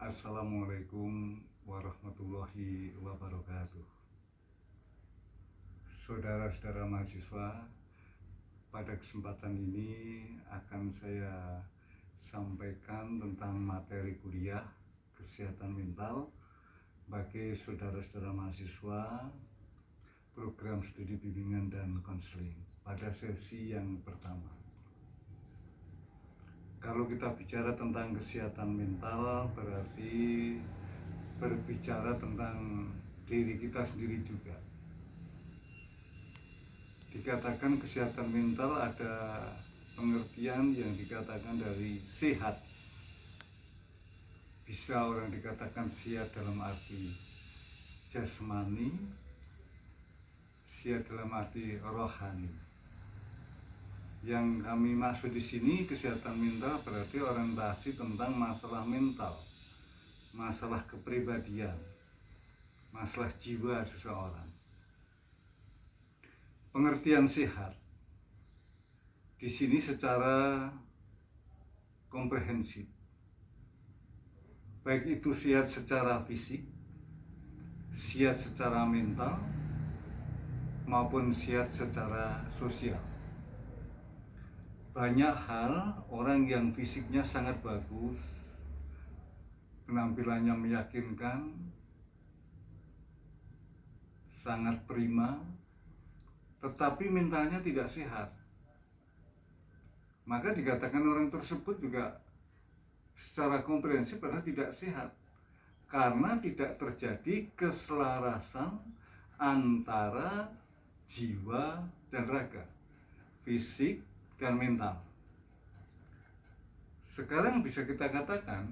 Assalamualaikum warahmatullahi wabarakatuh. Saudara-saudara mahasiswa, pada kesempatan ini akan saya sampaikan tentang materi kuliah kesehatan mental bagi saudara-saudara mahasiswa program studi bimbingan dan konseling pada sesi yang pertama. Kalau kita bicara tentang kesehatan mental, berarti berbicara tentang diri kita sendiri juga. Dikatakan kesehatan mental ada pengertian yang dikatakan dari sehat. Bisa orang dikatakan sehat dalam arti jasmani, sehat dalam arti rohani. Yang kami maksud di sini kesehatan mental berarti orientasi tentang masalah mental, masalah kepribadian, masalah jiwa seseorang. Pengertian sehat di sini secara komprehensif, baik itu sehat secara fisik, sehat secara mental, maupun sehat secara sosial. Banyak hal orang yang fisiknya sangat bagus, penampilannya meyakinkan, sangat prima, tetapi mentalnya tidak sehat, maka dikatakan orang tersebut juga secara komprehensif adalah tidak sehat, karena tidak terjadi keselarasan antara jiwa dan raga, fisik dan mental. Sekarang bisa kita katakan,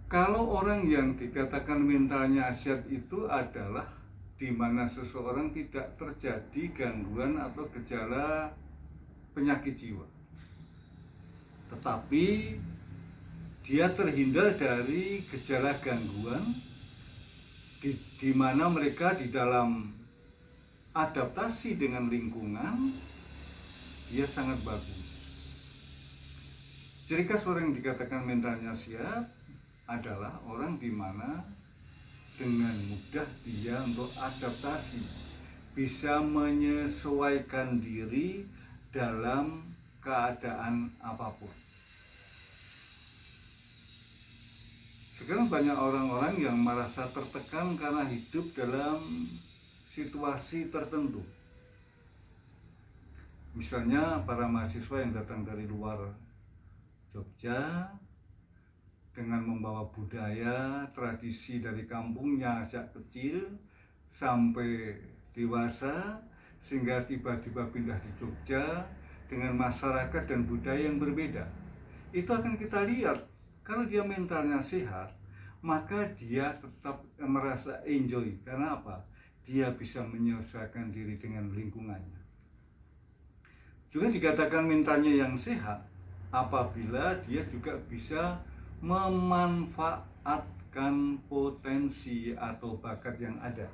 kalau orang yang dikatakan mentalnya sehat itu adalah di mana seseorang tidak terjadi gangguan atau gejala penyakit jiwa, tetapi dia terhindar dari gejala gangguan di mana mereka di dalam adaptasi dengan lingkungan dia sangat bagus. Ciri khas orang yang dikatakan mentalnya sehat adalah orang di mana dengan mudah dia untuk adaptasi, bisa menyesuaikan diri dalam keadaan apapun. Sekarang banyak orang-orang yang merasa tertekan karena hidup dalam situasi tertentu. Misalnya para mahasiswa yang datang dari luar Jogja dengan membawa budaya, tradisi dari kampungnya sejak kecil sampai dewasa, sehingga tiba-tiba pindah di Jogja dengan masyarakat dan budaya yang berbeda. Itu akan kita lihat, kalau dia mentalnya sehat, maka dia tetap merasa enjoy. Karena apa? Dia bisa menyesuaikan diri dengan lingkungannya. Juga dikatakan mentalnya yang sehat apabila dia juga bisa memanfaatkan potensi atau bakat yang ada.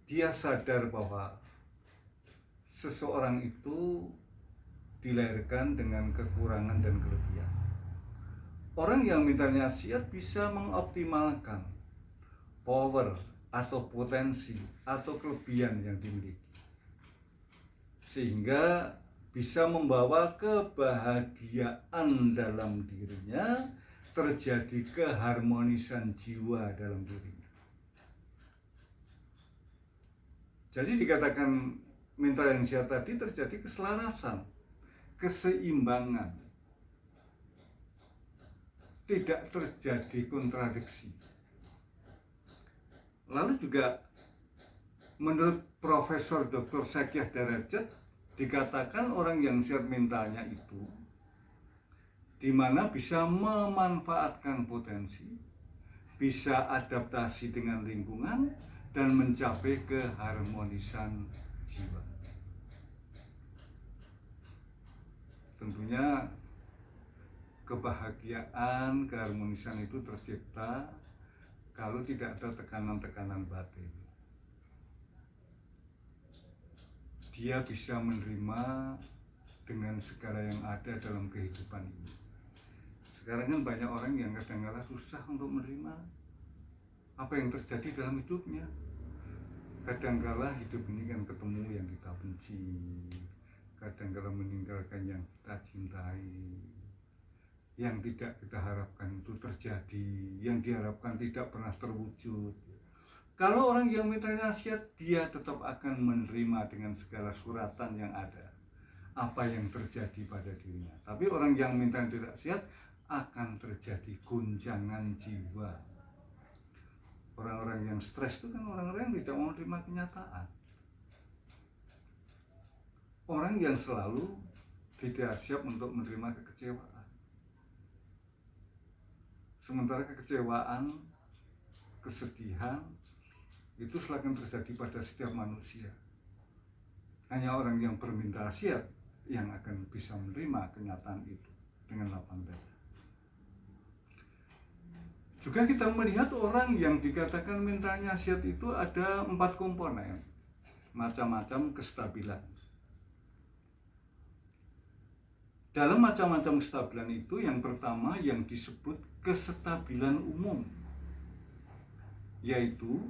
Dia sadar bahwa seseorang itu dilahirkan dengan kekurangan dan kelebihan. Orang yang mentalnya sehat bisa mengoptimalkan power atau potensi atau kelebihan yang dimiliki, sehingga bisa membawa kebahagiaan dalam dirinya, terjadi keharmonisan jiwa dalam dirinya. Jadi dikatakan mental yang sehat tadi terjadi keselarasan, keseimbangan, tidak terjadi kontradiksi. Lalu juga menurut Profesor Dr. Sakiyah Darajat, dikatakan orang yang sehat mentalnya itu di mana bisa memanfaatkan potensi, bisa adaptasi dengan lingkungan, dan mencapai keharmonisan jiwa. Tentunya kebahagiaan, keharmonisan itu tercipta kalau tidak ada tekanan-tekanan batin. Dia bisa menerima dengan segala yang ada dalam kehidupan ini. Sekarang kan banyak orang yang kadang-kala susah untuk menerima apa yang terjadi dalam hidupnya. Kadang-kala hidup ini kan ketemu yang kita benci, kadang-kala meninggalkan yang kita cintai, yang tidak kita harapkan itu terjadi, yang diharapkan tidak pernah terwujud. Kalau orang yang minta nasihat, dia tetap akan menerima dengan segala suratan yang ada apa yang terjadi pada dirinya. Tapi orang yang minta nasihat akan terjadi guncangan jiwa. Orang-orang yang stres itu kan orang-orang yang tidak mau menerima kenyataan. Orang yang selalu tidak siap untuk menerima kekecewaan. Sementara kekecewaan, kesedihan itu selalu terjadi pada setiap manusia. Hanya orang yang berminta nasihat yang akan bisa menerima kenyataan itu dengan lapang dada. Juga kita melihat orang yang dikatakan minta nasihat itu ada 4 komponen, macam-macam kestabilan. Dalam macam-macam kestabilan itu, yang pertama yang disebut kestabilan umum, yaitu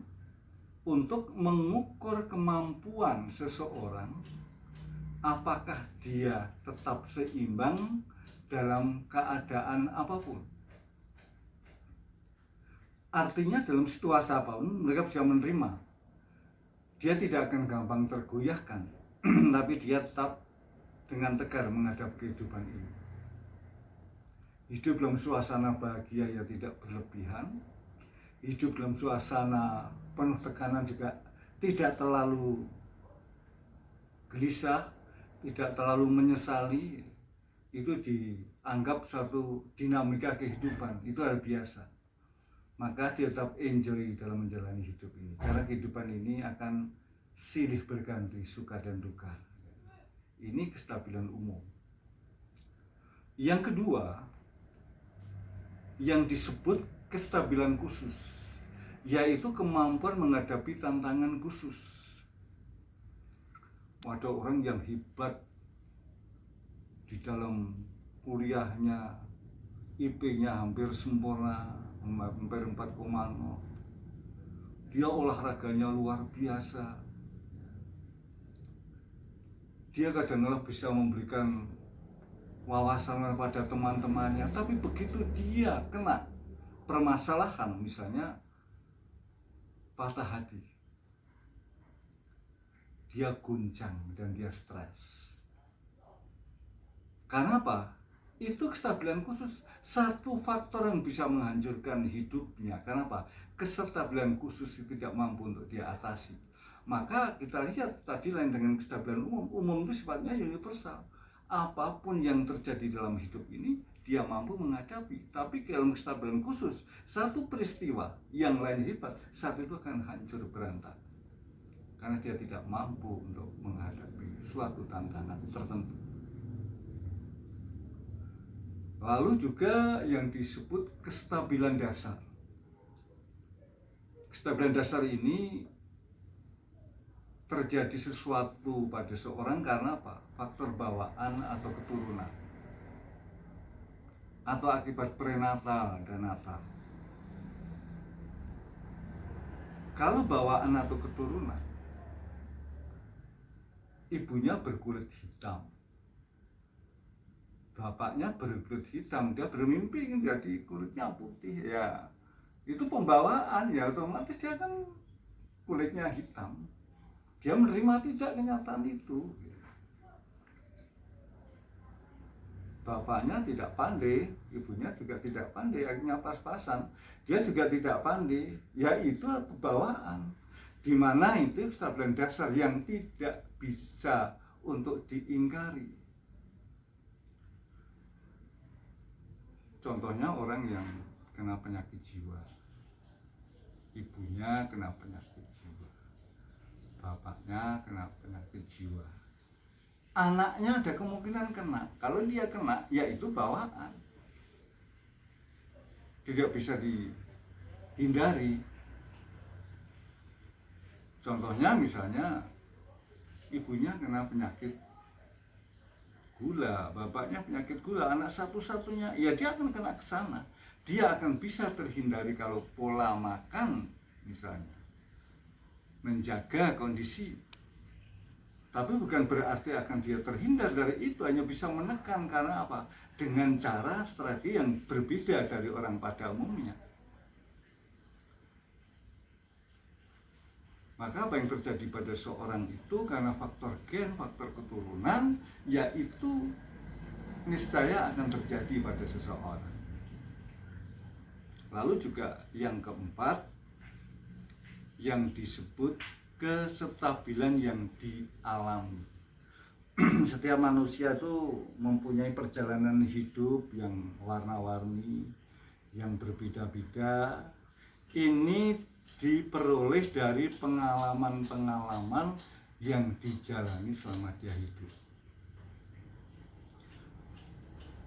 untuk mengukur kemampuan seseorang apakah dia tetap seimbang dalam keadaan apapun. Artinya dalam situasi apapun mereka bisa menerima. Dia tidak akan gampang tergoyahkan, tapi dia tetap dengan tegar menghadapi kehidupan ini. Hidup dalam suasana bahagia ya tidak berlebihan. Hidup dalam suasana penuh tekanan juga tidak terlalu gelisah, tidak terlalu menyesali. Itu dianggap suatu dinamika kehidupan, itu hal biasa. Maka dia tetap enjoy dalam menjalani hidup ini, karena kehidupan ini akan silih berganti, suka dan duka. Ini kestabilan umum. Yang kedua, yang disebut kestabilan khusus, yaitu kemampuan menghadapi tantangan khusus. Ada orang yang hebat di dalam kuliahnya, IP-nya hampir sempurna, hampir 4,0. Dia olahraganya luar biasa. Dia kadang-kadang bisa memberikan wawasan pada teman-temannya, tapi begitu dia kena permasalahan, misalnya patah hati, dia guncang dan dia stres. Karena apa? Itu kestabilan khusus, satu faktor yang bisa menghancurkan hidupnya. Karena apa? Kestabilan khusus itu tidak mampu untuk dia atasi. Maka kita lihat tadi lain dengan kestabilan umum. Umum itu sifatnya universal. Apapun yang terjadi dalam hidup ini, dia mampu menghadapi. Tapi dalam kestabilan khusus, satu peristiwa yang lain hebat, saat itu akan hancur berantakan. Karena dia tidak mampu untuk menghadapi suatu tantangan tertentu. Lalu juga yang disebut kestabilan dasar. Kestabilan dasar ini terjadi sesuatu pada seorang karena apa? Faktor bawaan atau keturunan, atau akibat prenatal dan natal. Kalau bawaan atau keturunan, ibunya berkulit hitam, bapaknya berkulit hitam, dia bermimpi menjadi kulitnya putih, ya itu pembawaan, ya otomatis dia kan kulitnya hitam. Dia menerima tidak kenyataan itu. Bapaknya tidak pandai, ibunya juga tidak pandai, akhirnya pas-pasan. Dia juga tidak pandai, ya itu pembawaan. Di mana itu kestabilan dasar yang tidak bisa untuk diingkari. Contohnya orang yang kena penyakit jiwa, ibunya kena penyakit jiwa, bapaknya kena penyakit jiwa, anaknya ada kemungkinan kena. Kalau dia kena, ya itu bawaan, tidak bisa dihindari. Contohnya misalnya ibunya kena penyakit gula, bapaknya penyakit gula, anak satu-satunya, ya dia akan kena ke sana. Dia akan bisa terhindari kalau pola makan misalnya menjaga kondisi. Tapi bukan berarti akan dia terhindar dari itu, hanya bisa menekan. Karena apa? Dengan cara strategi yang berbeda dari orang pada umumnya. Maka apa yang terjadi pada seorang itu karena faktor gen, faktor keturunan, yaitu niscaya akan terjadi pada seseorang. Lalu juga yang keempat, yang disebut kestabilan yang dialami. Setiap manusia itu mempunyai perjalanan hidup yang warna-warni, yang berbeda-beda. Ini diperoleh dari pengalaman-pengalaman yang dijalani selama dia hidup.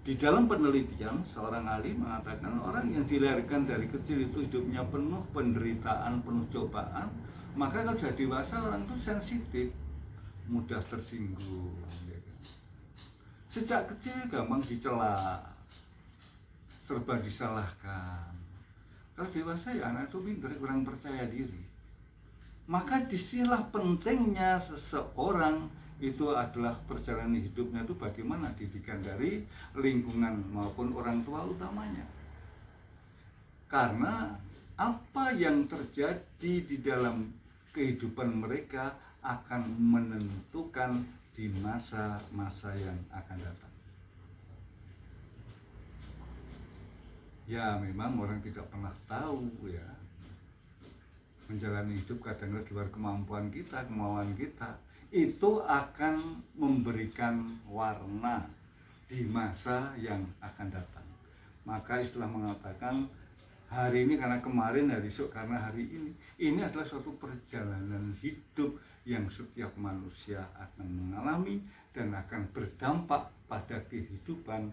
Di dalam penelitian, seorang ahli mengatakan orang yang dilahirkan dari kecil itu hidupnya penuh penderitaan, penuh cobaan. Maka kalau sudah dewasa, orang itu sensitif, mudah tersinggung. Sejak kecil gampang dicela, serba disalahkan. Kalau dewasa ya anak itu pintar, kurang percaya diri. Maka disinilah pentingnya seseorang itu adalah perjalanan hidupnya itu bagaimana didikan dari lingkungan maupun orang tua utamanya. Karena apa yang terjadi di dalam kehidupan mereka akan menentukan di masa-masa yang akan datang. Ya memang orang tidak pernah tahu ya, menjalani hidup kadang di luar kemampuan kita, kemauan kita, itu akan memberikan warna di masa yang akan datang. Maka istilah mengatakan hari ini karena kemarin, hari esok karena hari ini. Ini adalah suatu perjalanan hidup yang setiap manusia akan mengalami dan akan berdampak pada kehidupan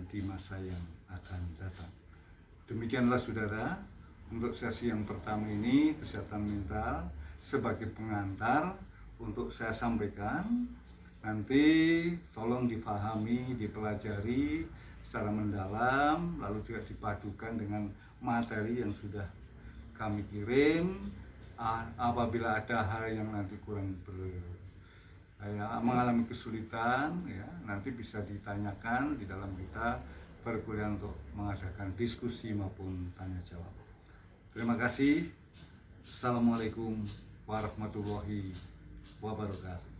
di masa yang akan datang. Demikianlah saudara, untuk sesi yang pertama ini kesehatan mental sebagai pengantar untuk saya sampaikan. Nanti tolong dipahami, dipelajari secara mendalam, lalu juga dipadukan dengan materi yang sudah kami kirim. Apabila ada hal yang nanti kurang mengalami kesulitan ya, nanti bisa ditanyakan di dalam kita perkuliahan untuk mengadakan diskusi maupun tanya jawab. Terima kasih. Assalamualaikum warahmatullahi wabarakatuh.